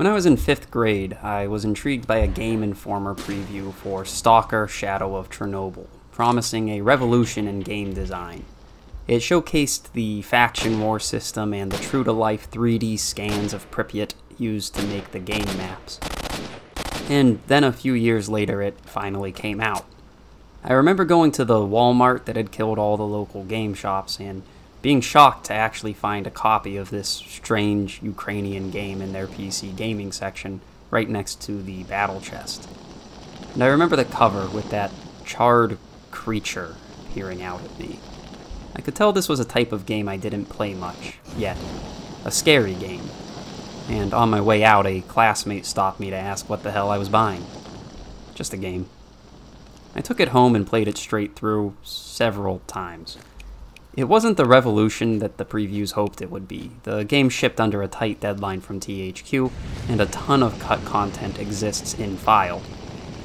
When I was in 5th grade, I was intrigued by a Game Informer preview for S.T.A.L.K.E.R. Shadow of Chernobyl, promising a revolution in game design. It showcased the faction war system and the true-to-life 3D scans of Pripyat used to make the game maps. And then a few years later, it finally came out. I remember going to the Walmart that had killed all the local game shops and being shocked to actually find a copy of this strange Ukrainian game in their PC gaming section right next to the battle chest. And I remember the cover with that charred creature peering out at me. I could tell this was a type of game I didn't play much, yet a scary game. And on my way out, a classmate stopped me to ask what the hell I was buying. Just a game. I took it home and played it straight through several times. It wasn't the revolution that the previews hoped it would be. The game shipped under a tight deadline from THQ, and a ton of cut content exists in file.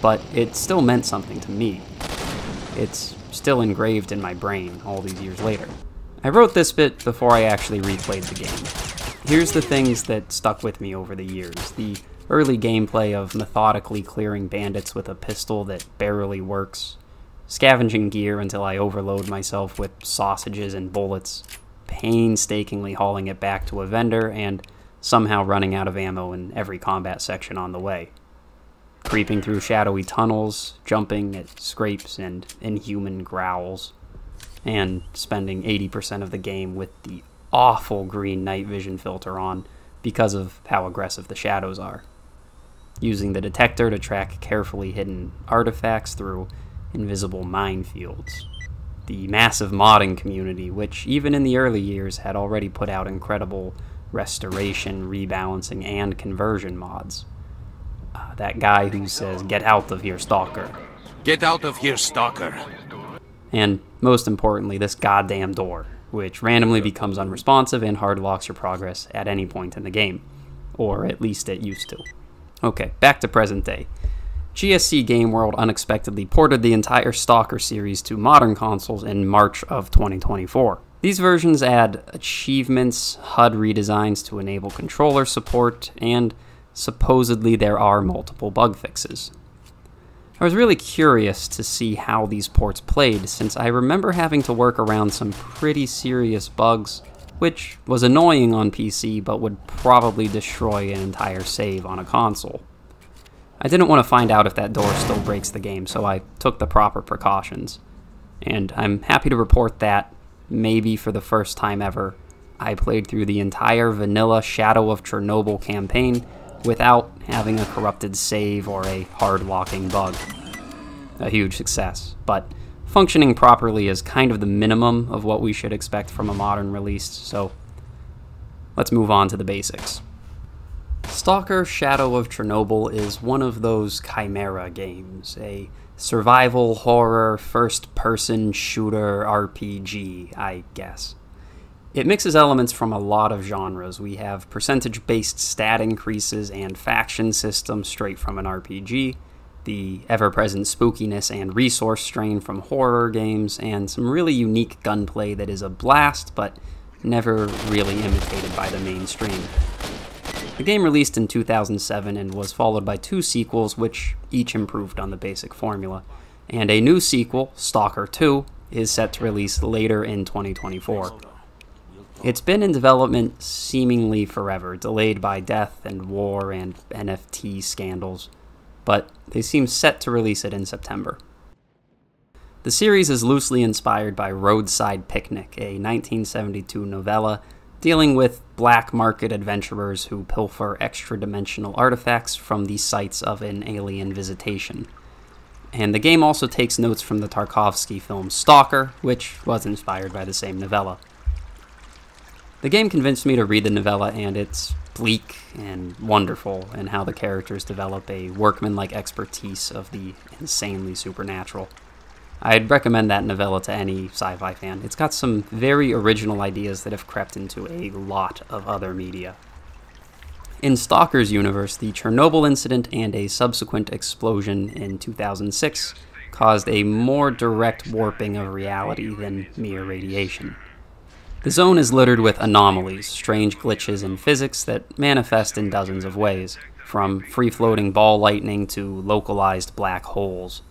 But it still meant something to me. It's still engraved in my brain all these years later. I wrote this bit before I actually replayed the game. Here's the things that stuck with me over the years. The early gameplay of methodically clearing bandits with a pistol that barely works, scavenging gear until I overload myself with sausages and bullets, painstakingly hauling it back to a vendor, and somehow running out of ammo in every combat section on the way. Creeping through shadowy tunnels, jumping at scrapes and inhuman growls, and spending 80% of the game with the awful green night vision filter on because of how aggressive the shadows are. Using the detector to track carefully hidden artifacts through invisible minefields. The massive modding community, which even in the early years had already put out incredible restoration, rebalancing, and conversion mods. That guy who says, "Get out of here, stalker." Get out of here, stalker. And most importantly, this goddamn door, which randomly becomes unresponsive and hardlocks your progress at any point in the game. Or at least it used to. Okay, back to present day. GSC Game World unexpectedly ported the entire S.T.A.L.K.E.R. series to modern consoles in March of 2024. These versions add achievements, HUD redesigns to enable controller support, and supposedly there are multiple bug fixes. I was really curious to see how these ports played, since I remember having to work around some pretty serious bugs, which was annoying on PC but would probably destroy an entire save on a console. I didn't want to find out if that door still breaks the game, so I took the proper precautions. And I'm happy to report that, maybe for the first time ever, I played through the entire vanilla Shadow of Chernobyl campaign without having a corrupted save or a hard-locking bug. A huge success, but functioning properly is kind of the minimum of what we should expect from a modern release, so let's move on to the basics. S.T.A.L.K.E.R. Shadow of Chernobyl is one of those chimera games, a survival horror first-person shooter RPG, I guess. It mixes elements from a lot of genres. We have percentage-based stat increases and faction systems straight from an RPG, the ever-present spookiness and resource strain from horror games, and some really unique gunplay that is a blast, but never really imitated by the mainstream. The game released in 2007 and was followed by 2 sequels, which each improved on the basic formula, and a new sequel, S.T.A.L.K.E.R 2, is set to release later in 2024. It's been in development seemingly forever, delayed by death and war and NFT scandals, but they seem set to release it in September. The series is loosely inspired by Roadside Picnic, a 1972 novella dealing with black market adventurers who pilfer extra-dimensional artifacts from the sites of an alien visitation. And the game also takes notes from the Tarkovsky film S.T.A.L.K.E.R, which was inspired by the same novella. The game convinced me to read the novella, and it's bleak and wonderful in how the characters develop a workmanlike expertise of the insanely supernatural. I'd recommend that novella to any sci-fi fan. It's got some very original ideas that have crept into a lot of other media. In S.T.A.L.K.E.R's universe, the Chernobyl incident and a subsequent explosion in 2006 caused a more direct warping of reality than mere radiation. The zone is littered with anomalies, strange glitches in physics that manifest in dozens of ways, from free-floating ball lightning to localized black holes.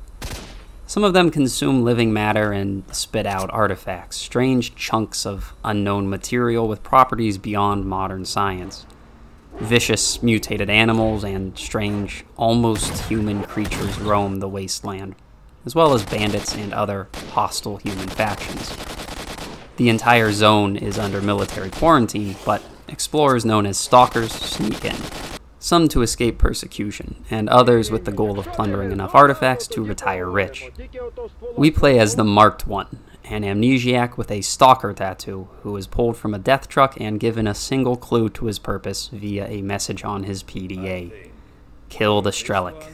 Some of them consume living matter and spit out artifacts, strange chunks of unknown material with properties beyond modern science. Vicious, mutated animals and strange, almost human creatures roam the wasteland, as well as bandits and other hostile human factions. The entire zone is under military quarantine, but explorers known as stalkers sneak in, some to escape persecution, and others with the goal of plundering enough artifacts to retire rich. We play as the Marked One, an amnesiac with a stalker tattoo who is pulled from a death truck and given a single clue to his purpose via a message on his PDA. Kill the S.T.A.L.K.E.R.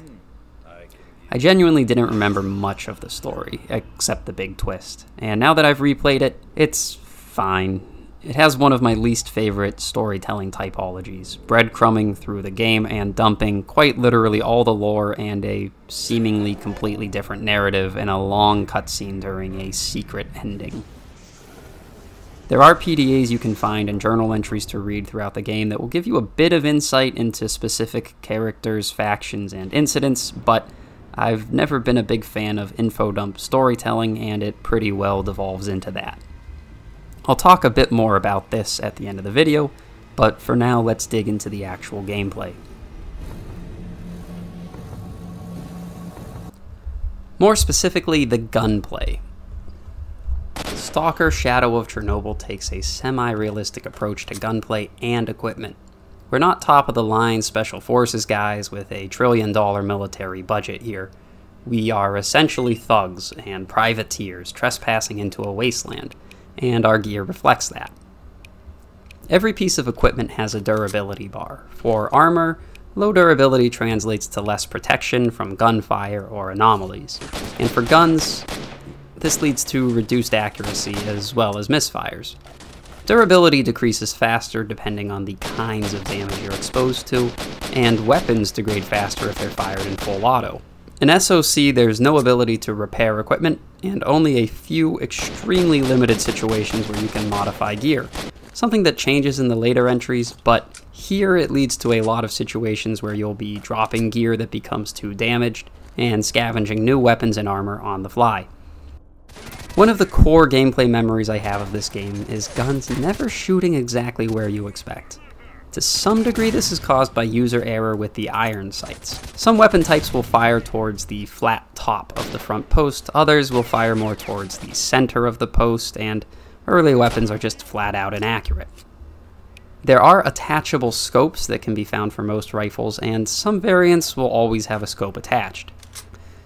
I genuinely didn't remember much of the story, except the big twist, and now that I've replayed it, it's fine. It has one of my least favorite storytelling typologies, breadcrumbing through the game and dumping quite literally all the lore and a seemingly completely different narrative in a long cutscene during a secret ending. There are PDAs you can find and journal entries to read throughout the game that will give you a bit of insight into specific characters, factions, and incidents, but I've never been a big fan of infodump storytelling, and it pretty well devolves into that. I'll talk a bit more about this at the end of the video, but for now let's dig into the actual gameplay. More specifically, the gunplay. S.T.A.L.K.E.R. Shadow of Chernobyl takes a semi-realistic approach to gunplay and equipment. We're not top-of-the-line special forces guys with a $1 trillion military budget here. We are essentially thugs and privateers trespassing into a wasteland, and our gear reflects that. Every piece of equipment has a durability bar. For armor, low durability translates to less protection from gunfire or anomalies, and for guns, this leads to reduced accuracy as well as misfires. Durability decreases faster depending on the kinds of damage you're exposed to, and weapons degrade faster if they're fired in full auto. In SOC, there's no ability to repair equipment, and only a few extremely limited situations where you can modify gear, something that changes in the later entries, but here it leads to a lot of situations where you'll be dropping gear that becomes too damaged, and scavenging new weapons and armor on the fly. One of the core gameplay memories I have of this game is guns never shooting exactly where you expect. To some degree, this is caused by user error with the iron sights. Some weapon types will fire towards the flat top of the front post, others will fire more towards the center of the post, and early weapons are just flat out inaccurate. There are attachable scopes that can be found for most rifles, and some variants will always have a scope attached.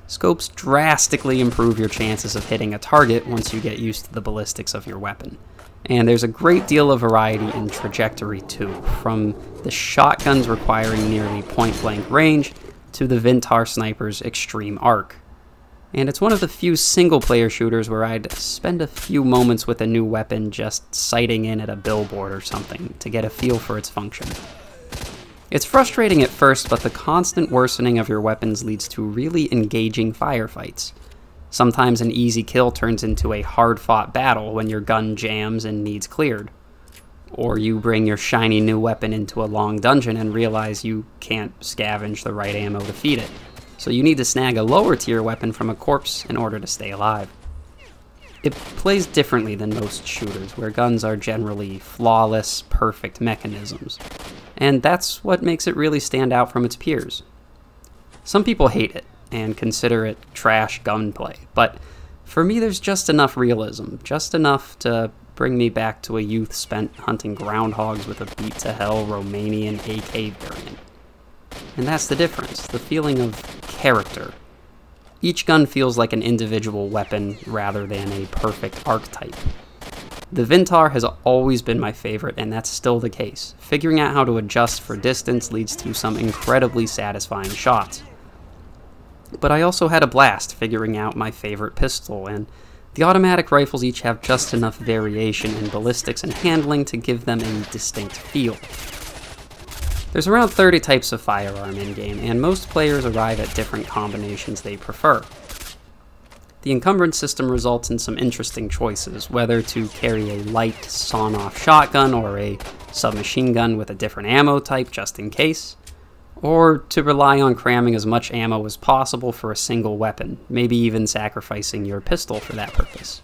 Scopes drastically improve your chances of hitting a target once you get used to the ballistics of your weapon. And there's a great deal of variety in trajectory too, from the shotguns requiring nearly point-blank range to the Vintar sniper's extreme arc. And it's one of the few single-player shooters where I'd spend a few moments with a new weapon just sighting in at a billboard or something to get a feel for its function. It's frustrating at first, but the constant worsening of your weapons leads to really engaging firefights. Sometimes an easy kill turns into a hard-fought battle when your gun jams and needs cleared. Or you bring your shiny new weapon into a long dungeon and realize you can't scavenge the right ammo to feed it, so you need to snag a lower-tier weapon from a corpse in order to stay alive. It plays differently than most shooters, where guns are generally flawless, perfect mechanisms. And that's what makes it really stand out from its peers. Some people hate it and consider it trash gunplay, but for me there's just enough realism, just enough to bring me back to a youth spent hunting groundhogs with a beat-to-hell Romanian AK variant. And that's the difference, the feeling of character. Each gun feels like an individual weapon rather than a perfect archetype. The Vintar has always been my favorite, and that's still the case. Figuring out how to adjust for distance leads to some incredibly satisfying shots. But I also had a blast figuring out my favorite pistol, and the automatic rifles each have just enough variation in ballistics and handling to give them a distinct feel. There's around 30 types of firearm in-game, and most players arrive at different combinations they prefer. The encumbrance system results in some interesting choices, whether to carry a light sawn-off shotgun or a submachine gun with a different ammo type just in case, or to rely on cramming as much ammo as possible for a single weapon, maybe even sacrificing your pistol for that purpose.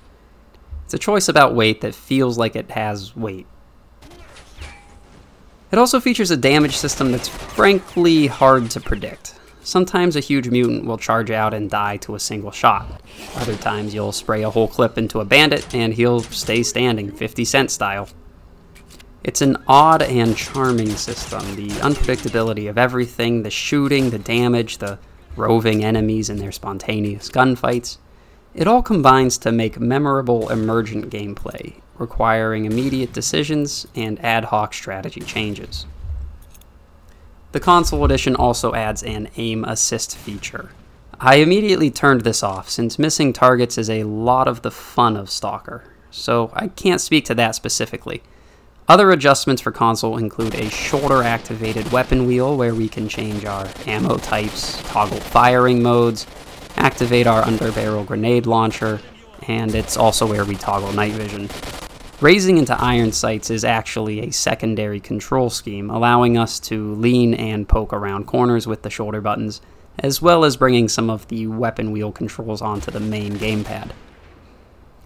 It's a choice about weight that feels like it has weight. It also features a damage system that's frankly hard to predict. Sometimes a huge mutant will charge out and die to a single shot. Other times you'll spray a whole clip into a bandit and he'll stay standing, 50 Cent style. It's an odd and charming system. The unpredictability of everything, the shooting, the damage, the roving enemies and their spontaneous gunfights, it all combines to make memorable emergent gameplay, requiring immediate decisions and ad hoc strategy changes. The console edition also adds an aim assist feature. I immediately turned this off since missing targets is a lot of the fun of S.T.A.L.K.E.R, so I can't speak to that specifically. Other adjustments for console include a shoulder activated weapon wheel where we can change our ammo types, toggle firing modes, activate our underbarrel grenade launcher, and it's also where we toggle night vision. Raising into iron sights is actually a secondary control scheme, allowing us to lean and poke around corners with the shoulder buttons, as well as bringing some of the weapon wheel controls onto the main gamepad.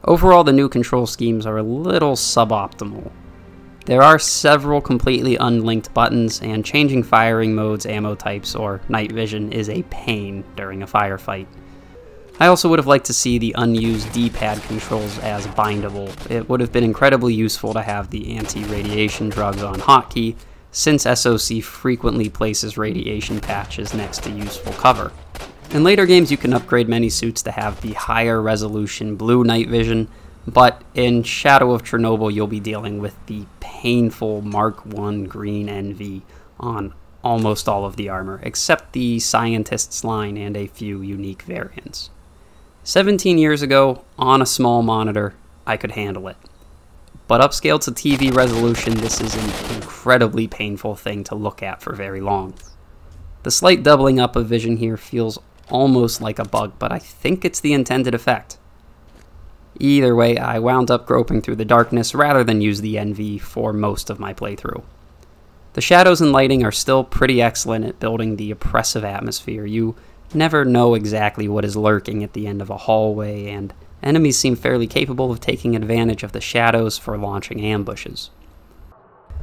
Overall, the new control schemes are a little suboptimal. There are several completely unlinked buttons, and changing firing modes, ammo types, or night vision is a pain during a firefight. I also would have liked to see the unused D-pad controls as bindable. It would have been incredibly useful to have the anti-radiation drugs on hotkey, since SOC frequently places radiation patches next to useful cover. In later games you can upgrade many suits to have the higher resolution blue night vision, but in Shadow of Chernobyl you'll be dealing with the painful Mark I green NV on almost all of the armor, except the Scientist's line and a few unique variants. 17 years ago, on a small monitor, I could handle it. But upscaled to TV resolution, this is an incredibly painful thing to look at for very long. The slight doubling up of vision here feels almost like a bug, but I think it's the intended effect. Either way, I wound up groping through the darkness rather than use the NV for most of my playthrough. The shadows and lighting are still pretty excellent at building the oppressive atmosphere. You never know exactly what is lurking at the end of a hallway, and enemies seem fairly capable of taking advantage of the shadows for launching ambushes.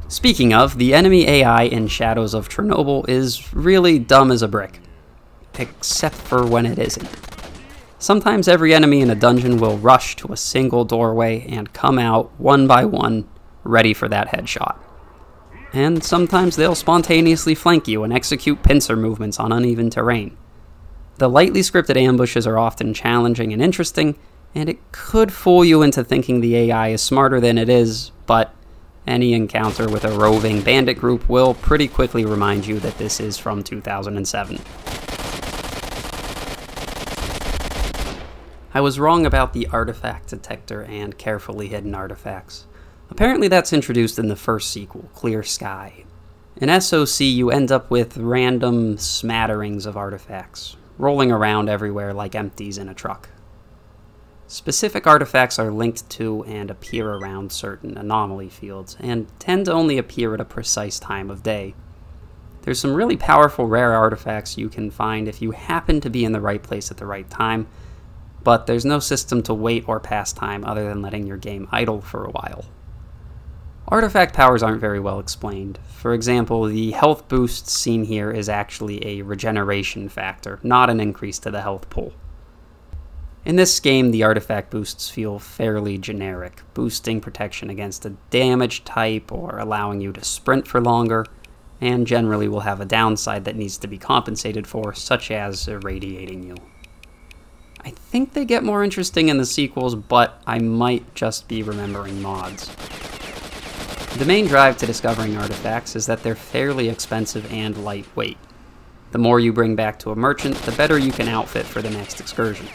Speaking of, the enemy AI in Shadows of Chernobyl is really dumb as a brick. Except for when it isn't. Sometimes every enemy in a dungeon will rush to a single doorway and come out one by one, ready for that headshot. And sometimes they'll spontaneously flank you and execute pincer movements on uneven terrain. The lightly scripted ambushes are often challenging and interesting, and it could fool you into thinking the AI is smarter than it is, but any encounter with a roving bandit group will pretty quickly remind you that this is from 2007. I was wrong about the artifact detector and carefully hidden artifacts. Apparently that's introduced in the first sequel, Clear Sky. In SOC, you end up with random smatterings of artifacts, rolling around everywhere like empties in a truck. Specific artifacts are linked to and appear around certain anomaly fields, and tend to only appear at a precise time of day. There's some really powerful rare artifacts you can find if you happen to be in the right place at the right time, but there's no system to wait or pass time other than letting your game idle for a while. Artifact powers aren't very well explained. For example, the health boost seen here is actually a regeneration factor, not an increase to the health pool. In this game, the artifact boosts feel fairly generic, boosting protection against a damage type or allowing you to sprint for longer, and generally will have a downside that needs to be compensated for, such as irradiating you. I think they get more interesting in the sequels, but I might just be remembering mods. The main drive to discovering artifacts is that they're fairly expensive and lightweight. The more you bring back to a merchant, the better you can outfit for the next excursion.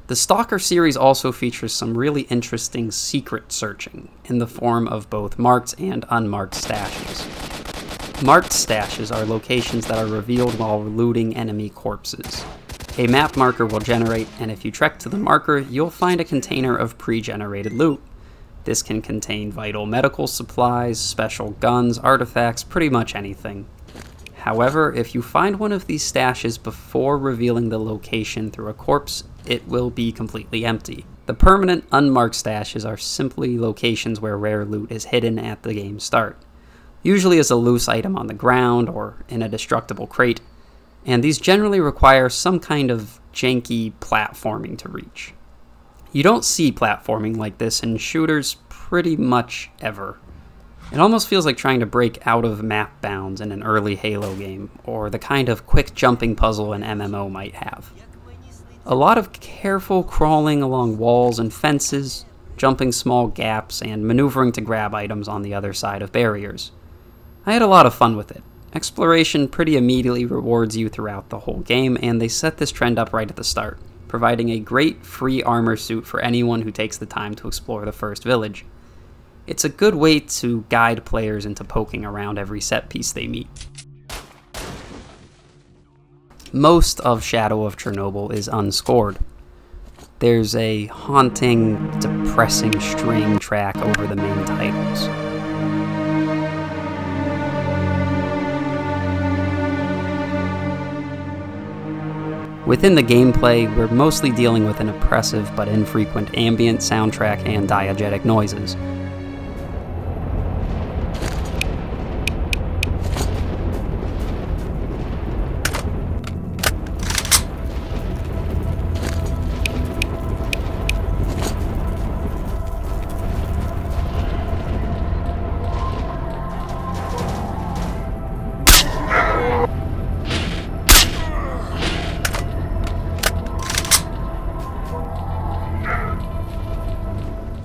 The S.T.A.L.K.E.R series also features some really interesting secret searching, in the form of both marked and unmarked stashes. Marked stashes are locations that are revealed while looting enemy corpses. A map marker will generate, and if you trek to the marker, you'll find a container of pre-generated loot. This can contain vital medical supplies, special guns, artifacts, pretty much anything. However, if you find one of these stashes before revealing the location through a corpse, it will be completely empty. The permanent unmarked stashes are simply locations where rare loot is hidden at the game's start, usually as a loose item on the ground or in a destructible crate, and these generally require some kind of janky platforming to reach. You don't see platforming like this in shooters pretty much ever. It almost feels like trying to break out of map bounds in an early Halo game, or the kind of quick jumping puzzle an MMO might have. A lot of careful crawling along walls and fences, jumping small gaps, and maneuvering to grab items on the other side of barriers. I had a lot of fun with it. Exploration pretty immediately rewards you throughout the whole game, and they set this trend up right at the start, providing a great free armor suit for anyone who takes the time to explore the first village. It's a good way to guide players into poking around every set piece they meet. Most of Shadow of Chernobyl is unscored. There's a haunting, depressing string track over the main titles. Within the gameplay, we're mostly dealing with an oppressive but infrequent ambient soundtrack and diegetic noises.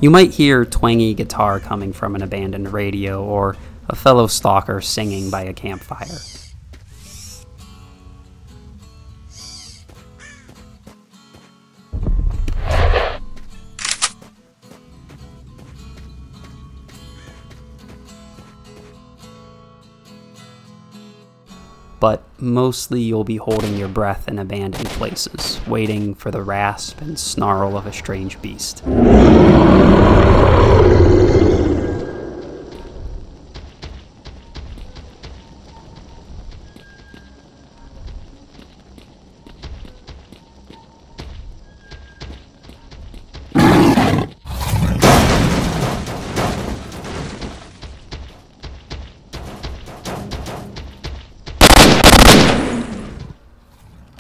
You might hear twangy guitar coming from an abandoned radio, or a fellow stalker singing by a campfire. But mostly you'll be holding your breath in abandoned places, waiting for the rasp and snarl of a strange beast.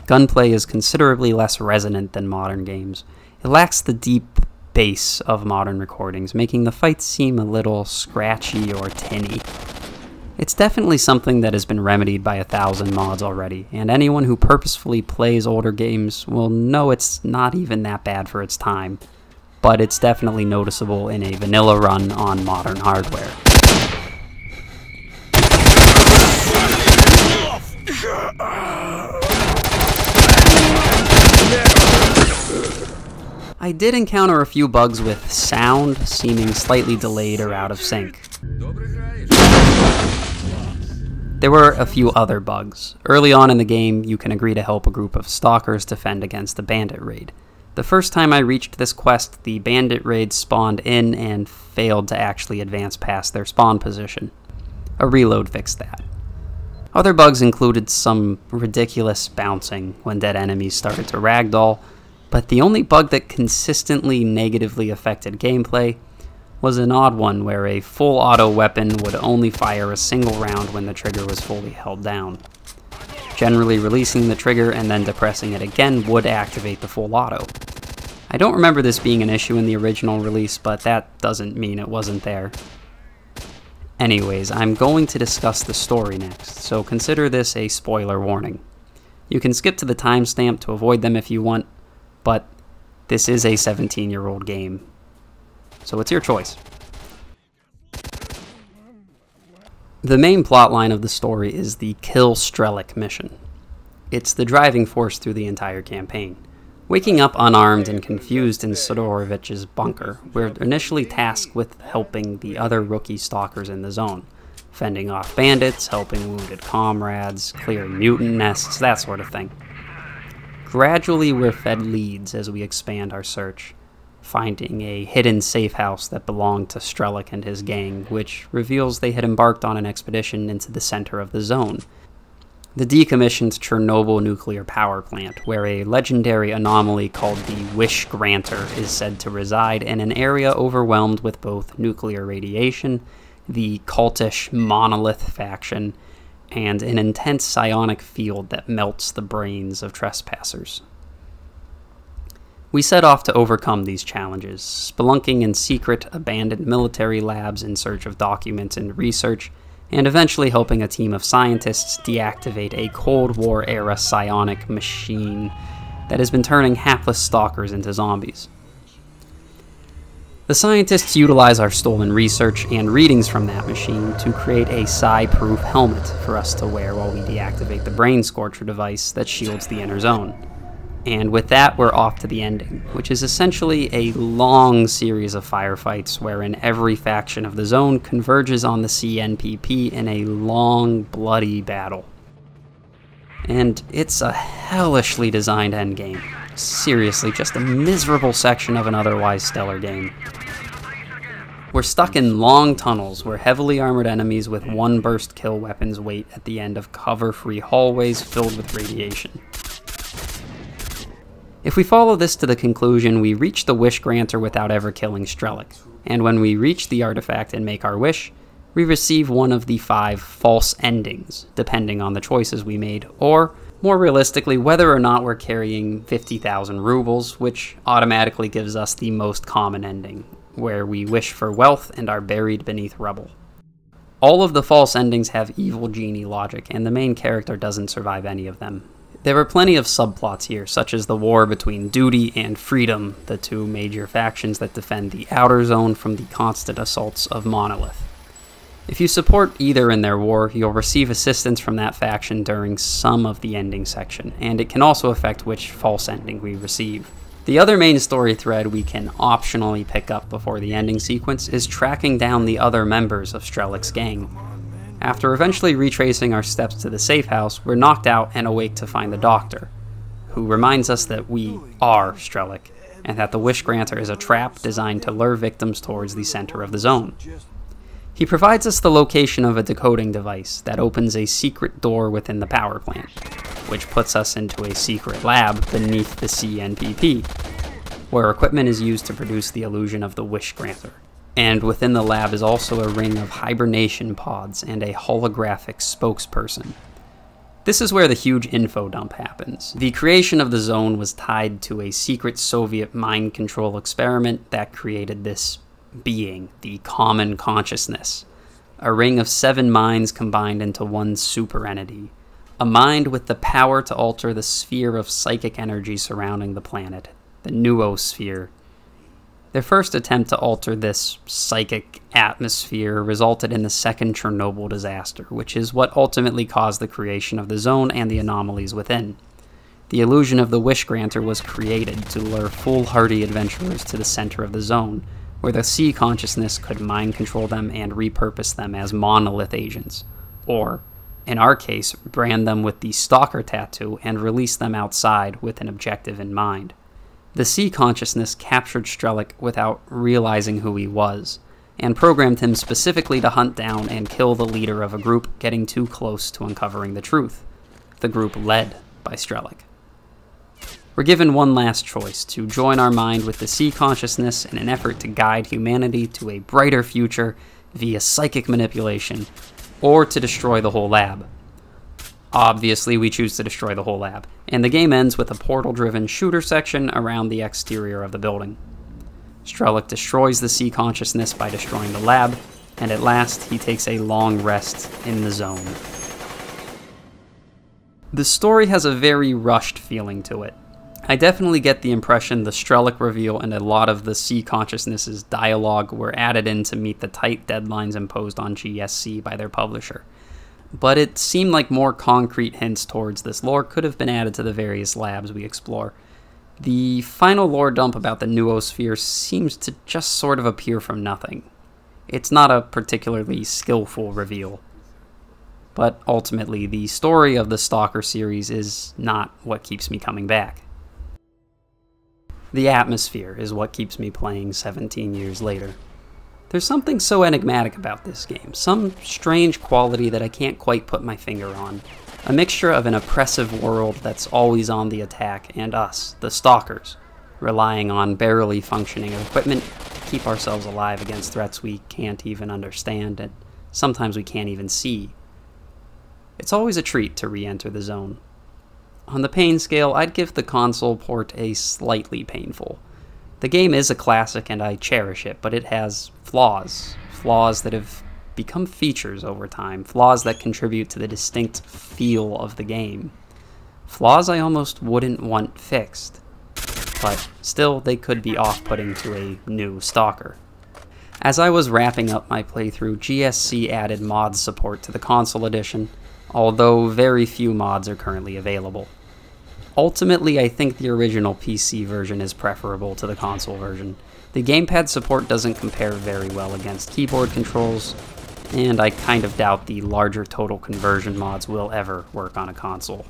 Gunplay is considerably less resonant than modern games. It lacks the deep bass of modern recordings, making the fights seem a little scratchy or tinny. It's definitely something that has been remedied by 1,000 mods already, and anyone who purposefully plays older games will know it's not even that bad for its time, but it's definitely noticeable in a vanilla run on modern hardware. I did encounter a few bugs with sound seeming slightly delayed or out of sync. There were a few other bugs. Early on in the game, you can agree to help a group of stalkers defend against the bandit raid. The first time I reached this quest, the bandit raid spawned in and failed to actually advance past their spawn position. A reload fixed that. Other bugs included some ridiculous bouncing when dead enemies started to ragdoll, but the only bug that consistently negatively affected gameplay was an odd one where a full auto weapon would only fire a single round when the trigger was fully held down. Generally, releasing the trigger and then depressing it again would activate the full auto. I don't remember this being an issue in the original release, but that doesn't mean it wasn't there. Anyways, I'm going to discuss the story next, so consider this a spoiler warning. You can skip to the timestamp to avoid them if you want, but this is a 17-year-old game, so it's your choice. The main plotline of the story is the Kill S.T.A.L.K.E.R mission. It's the driving force through the entire campaign. Waking up unarmed and confused in Sidorovich's bunker, we're initially tasked with helping the other rookie stalkers in the zone, fending off bandits, helping wounded comrades, clearing mutant nests, that sort of thing. gradually we're fed leads as we expand our search, finding a hidden safe house that belonged to S.T.A.L.K.E.R and his gang, which reveals they had embarked on an expedition into the center of the zone, the decommissioned Chernobyl nuclear power plant, where a legendary anomaly called the Wish Granter is said to reside in an area overwhelmed with both nuclear radiation, the cultish Monolith faction, and an intense psionic field that melts the brains of trespassers. We set off to overcome these challenges, spelunking in secret, abandoned military labs in search of documents and research, and eventually helping a team of scientists deactivate a Cold War-era psionic machine that has been turning hapless stalkers into zombies. The scientists utilize our stolen research and readings from that machine to create a psi-proof helmet for us to wear while we deactivate the Brain Scorcher device that shields the inner zone. And with that, we're off to the ending, which is essentially a long series of firefights wherein every faction of the zone converges on the CNPP in a long, bloody battle. And it's a hellishly designed endgame. Seriously, just a miserable section of an otherwise stellar game. We're stuck in long tunnels where heavily armored enemies with one-burst kill weapons wait at the end of cover-free hallways filled with radiation. If we follow this to the conclusion, we reach the Wish Granter without ever killing S.T.A.L.K.E.R, and when we reach the artifact and make our wish, we receive one of the 5 false endings, depending on the choices we made, or, more realistically, whether or not we're carrying 50,000 rubles, which automatically gives us the most common ending, where we wish for wealth and are buried beneath rubble. All of the false endings have evil genie logic, and the main character doesn't survive any of them. There are plenty of subplots here, such as the war between Duty and Freedom, the 2 major factions that defend the outer zone from the constant assaults of Monolith. If you support either in their war, you'll receive assistance from that faction during some of the ending section, and it can also affect which false ending we receive. The other main story thread we can optionally pick up before the ending sequence is tracking down the other members of S.T.A.L.K.E.R.'s gang. After eventually retracing our steps to the safe house, we're knocked out and awake to find the Doctor, who reminds us that we are S.T.A.L.K.E.R, and that the Wish Granter is a trap designed to lure victims towards the center of the zone. He provides us the location of a decoding device that opens a secret door within the power plant, which puts us into a secret lab beneath the CNPP, where equipment is used to produce the illusion of the Wish Granter. And within the lab is also a ring of hibernation pods and a holographic spokesperson. This is where the huge info dump happens. The creation of the zone was tied to a secret Soviet mind control experiment that created this being, the common consciousness. A ring of 7 minds combined into one super entity. A mind with the power to alter the sphere of psychic energy surrounding the planet, the noosphere. Their first attempt to alter this psychic atmosphere resulted in the second Chernobyl disaster, which is what ultimately caused the creation of the zone and the anomalies within. The illusion of the Wish Granter was created to lure foolhardy adventurers to the center of the zone, where the C consciousness could mind control them and repurpose them as monolith agents, or, in our case, brand them with the Stalker tattoo and release them outside with an objective in mind. The C consciousness captured S.T.A.L.K.E.R without realizing who he was, and programmed him specifically to hunt down and kill the leader of a group getting too close to uncovering the truth, the group led by S.T.A.L.K.E.R. We're given one last choice, to join our mind with the C consciousness in an effort to guide humanity to a brighter future via psychic manipulation, or to destroy the whole lab. Obviously, we choose to destroy the whole lab, and the game ends with a portal-driven shooter section around the exterior of the building. S.T.A.L.K.E.R destroys the C consciousness by destroying the lab, and at last, he takes a long rest in the zone. The story has a very rushed feeling to it. I definitely get the impression the S.T.A.L.K.E.R reveal and a lot of the C consciousness's dialogue were added in to meet the tight deadlines imposed on GSC by their publisher. But it seemed like more concrete hints towards this lore could have been added to the various labs we explore. The final lore dump about the noosphere seems to just sort of appear from nothing. It's not a particularly skillful reveal. But ultimately, the story of the S.T.A.L.K.E.R series is not what keeps me coming back. The atmosphere is what keeps me playing 17 years later. There's something so enigmatic about this game, some strange quality that I can't quite put my finger on. A mixture of an oppressive world that's always on the attack and us, the stalkers, relying on barely functioning equipment to keep ourselves alive against threats we can't even understand and sometimes we can't even see. It's always a treat to re-enter the zone. On the pain scale, I'd give the console port a slightly painful. The game is a classic and I cherish it, but it has flaws. Flaws that have become features over time. Flaws that contribute to the distinct feel of the game. Flaws I almost wouldn't want fixed. But still, they could be off-putting to a new stalker. As I was wrapping up my playthrough, GSC added mods support to the console edition, although very few mods are currently available. Ultimately, I think the original PC version is preferable to the console version. The gamepad support doesn't compare very well against keyboard controls, and I kind of doubt the larger total conversion mods will ever work on a console.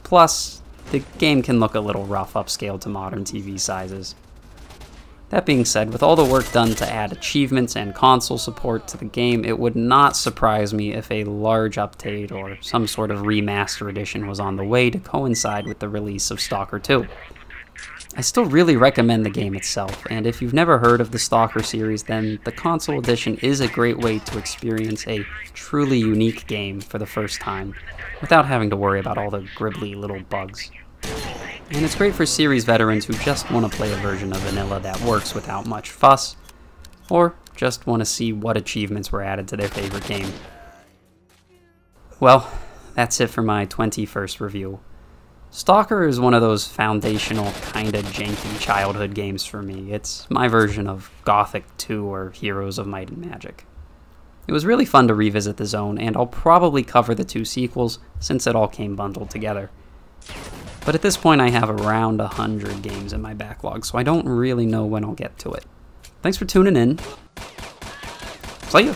Plus, the game can look a little rough upscaled to modern TV sizes. That being said, with all the work done to add achievements and console support to the game, it would not surprise me if a large update or some sort of remaster edition was on the way to coincide with the release of S.T.A.L.K.E.R 2. I still really recommend the game itself, and if you've never heard of the S.T.A.L.K.E.R series, then the console edition is a great way to experience a truly unique game for the first time, without having to worry about all the gribbly little bugs. And it's great for series veterans who just want to play a version of vanilla that works without much fuss, or just want to see what achievements were added to their favorite game. Well, that's it for my 21st review. S.T.A.L.K.E.R is one of those foundational, kinda janky childhood games for me. It's my version of Gothic 2 or Heroes of Might and Magic. It was really fun to revisit the zone, and I'll probably cover the 2 sequels since it all came bundled together. But at this point I have around 100 games in my backlog, so I don't really know when I'll get to it. Thanks for tuning in. See ya!